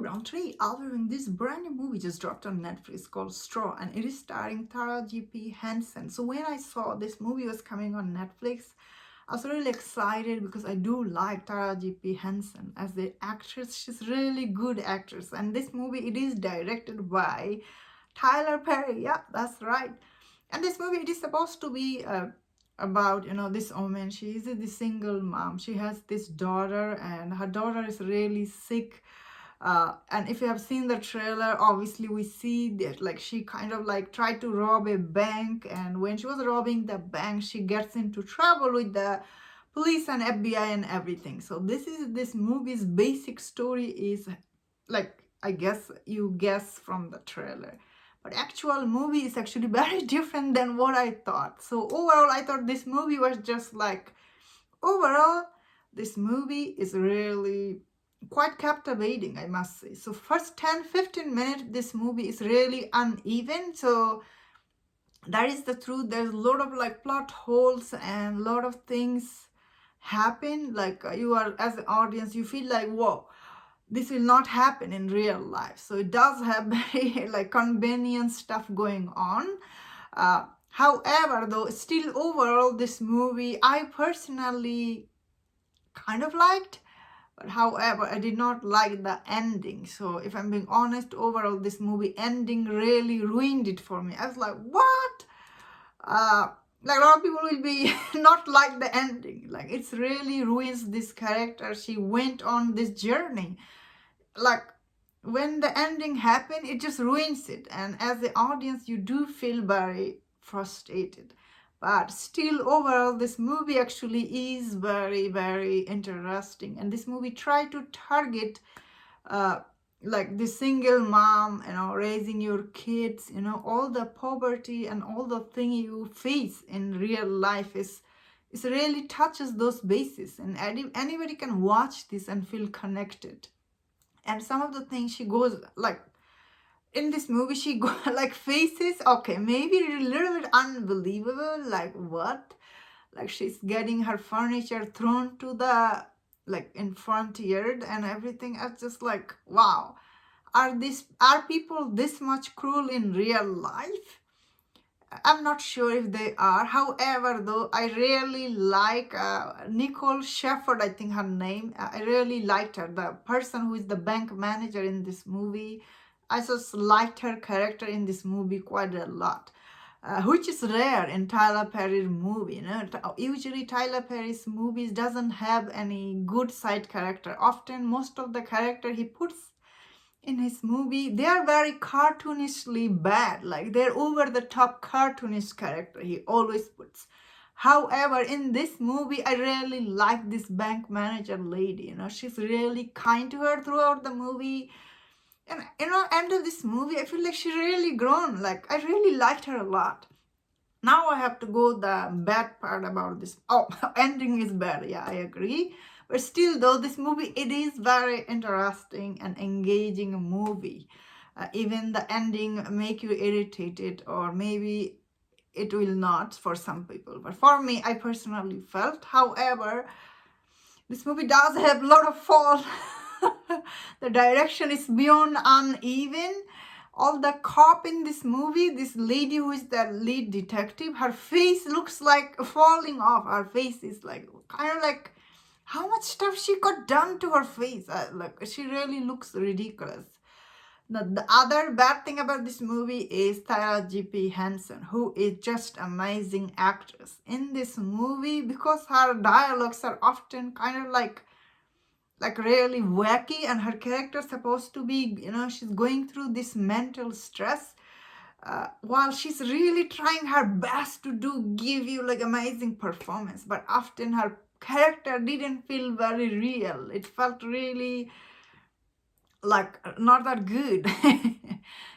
round three, I'll be reviewing this brand new movie just dropped on Netflix called Straw, and it is starring Taraji Henson. So when I saw this movie was coming on Netflix, I was really excited because I do like Taraji Henson as the actress. She's really good actress, and this movie it is directed by Tyler Perry. Yeah, that's right. And this movie it is supposed to be about this woman. She is the single mom. She has this daughter, and her daughter is really sick. And if you have seen the trailer, obviously we see that like she kind of like tried to rob a bank, and when she was robbing the bank, she gets into trouble with the police and FBI and everything. So this movie's basic story is like, I guess you guess from the trailer, but actual movie is actually very different than what I thought. So overall, I thought this movie was just like, overall, this movie is really quite captivating, I must say. So first 10-15 minutes, this movie is really uneven. So that is the truth. There's a lot of like plot holes and a lot of things happen. Like you are, as an audience, you feel like, whoa, this will not happen in real life. So it does have very like convenient stuff going on. However, though, still overall, this movie I personally kind of liked, but however, I did not like the ending. So if I'm being honest, overall, this movie ending really ruined it for me. I was like, what? Like a lot of people will be not like the ending. Like it's really ruins this character. She went on this journey. Like when the ending happened, it just ruins it. And as the audience, you do feel very frustrated. But still, overall, this movie actually is very, very interesting. And this movie tried to target like the single mom, raising your kids, all the poverty and all the thing you face in real life is really touches those bases. And anybody can watch this and feel connected. And some of the things she goes like in this movie, she go like faces, okay, maybe a little bit unbelievable, like what? Like she's getting her furniture thrown to the like in front yard and everything. I was just like, wow, are people this much cruel in real life? I'm not sure if they are. However, though, I really like Nicole Shepherd, I think her name. I really liked her, the person who is the bank manager in this movie. I just liked her character in this movie quite a lot, which is rare in Tyler Perry's movie. Usually Tyler Perry's movies doesn't have any good side character. Often, most of the character he puts in his movie, they are very cartoonishly bad. Like they're over the top cartoonish character he always puts. However, in this movie, I really like this bank manager lady. She's really kind to her throughout the movie. And end of this movie, I feel like she really grown. Like I really liked her a lot. Now I have to go the bad part about this. Oh, ending is bad. Yeah, I agree. But still, though, this movie, it is very interesting and engaging movie. Even the ending make you irritated, or maybe it will not for some people. But for me, I personally felt. However, this movie does have a lot of fault. The direction is beyond uneven. All the cop in this movie, this lady who is the lead detective, her face looks like falling off. Her face is like kind of like how much stuff she got done to her face. Like she really looks ridiculous. The other bad thing about this movie is Taraji Henson, who is just amazing actress in this movie, because her dialogues are often kind of like really wacky, and her character is supposed to be, she's going through this mental stress while she's really trying her best to give you like amazing performance, but often her character didn't feel very real. It felt really like not that good.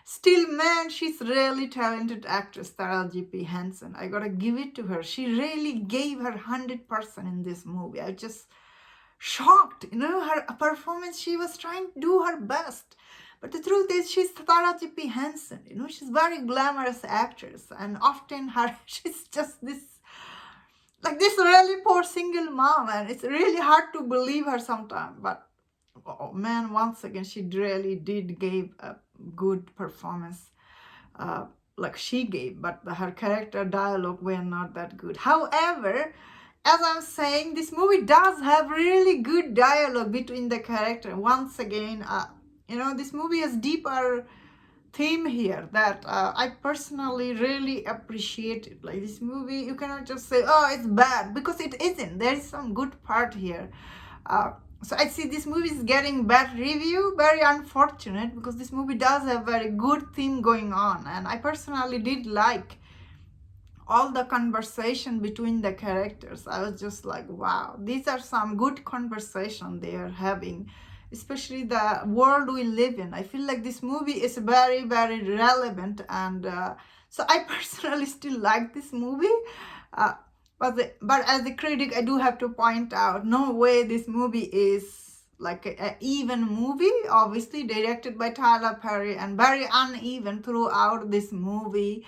Still, man, she's really talented actress, Taraji Henson. I gotta give it to her. She really gave her 100% in this movie. I just shocked, her performance. She was trying to do her best, but the truth is she's Taraji Henson. She's very glamorous actress, and often she's just this really poor single mom, and it's really hard to believe her sometimes. But oh man, once again, she really did give a good performance. Uh, like she gave, but her character dialogue were not that good. However, as I'm saying, this movie does have really good dialogue between the character. Once again, this movie has deeper theme here that I personally really appreciate it. Like this movie, you cannot just say, oh, it's bad, because it isn't. There is some good part here. Uh, so I see this movie is getting bad review. Very unfortunate, because this movie does have very good theme going on, and I personally did like all the conversation between the characters. I was just like, wow, these are some good conversation they are having, especially the world we live in. I feel like this movie is very, very relevant, and so I personally still like this movie. Uh, but as a critic, I do have to point out, no way this movie is like a even movie. Obviously, directed by Tyler Perry and very uneven throughout this movie.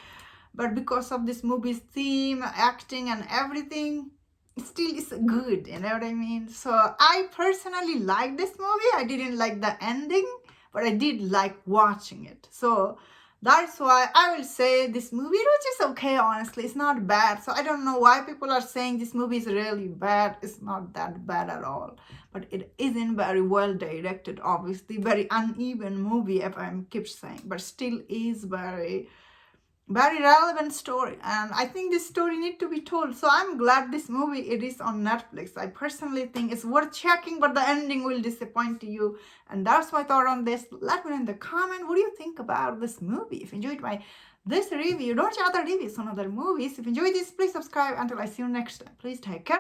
But because of this movie's theme, acting, and everything, it still is good. You know what I mean? So I personally like this movie. I didn't like the ending, but I did like watching it. So that's why I will say this movie, which is okay, honestly. It's not bad. So I don't know why people are saying this movie is really bad. It's not that bad at all. But it isn't very well directed, obviously. Very uneven movie, if I keep saying. But still is very relevant story, and I think this story need to be told. So I'm glad this movie it is on Netflix. I personally think it's worth checking, but the ending will disappoint you, and that's my thought on this. Let me know in the comment, what do you think about this movie? If you enjoyed my this review, don't watch other reviews on other movies. If you enjoyed this, please subscribe. Until I see you next time, please take care.